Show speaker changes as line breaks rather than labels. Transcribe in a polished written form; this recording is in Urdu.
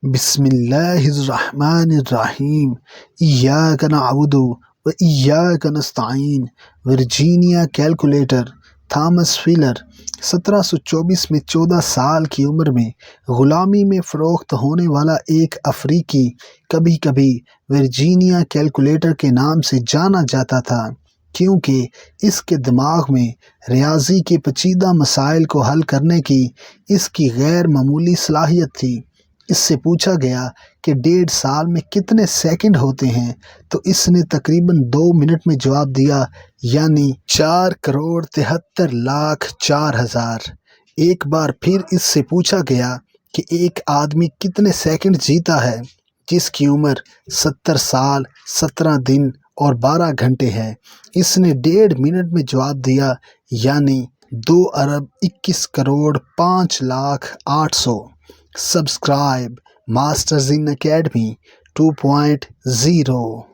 بسم اللہ الرحمن الرحیم ایاک نعبد و ایاک نستعین۔ ورجینیا کیلکولیٹر تھامس فیلر 1724 میں 14 سال کی عمر میں غلامی میں فروخت ہونے والا ایک افریقی کبھی کبھی ورجینیا کیلکولیٹر کے نام سے جانا جاتا تھا، کیونکہ اس کے دماغ میں ریاضی کے پیچیدہ مسائل کو حل کرنے کی اس کی غیر معمولی صلاحیت تھی۔ اس سے پوچھا گیا کہ 1.5 سال میں کتنے سیکنڈ ہوتے ہیں تو اس نے تقریباً 2 منٹ میں جواب دیا، یعنی 4,73,04,000۔ ایک بار پھر اس سے پوچھا گیا کہ ایک آدمی کتنے سیکنڈ جیتا ہے جس کی عمر 70 سال 17 دن اور 12 گھنٹے ہے۔ اس نے 1.5 منٹ میں جواب دیا، یعنی 2,21,05,08,000۔ Subscribe masters in academy 2.0۔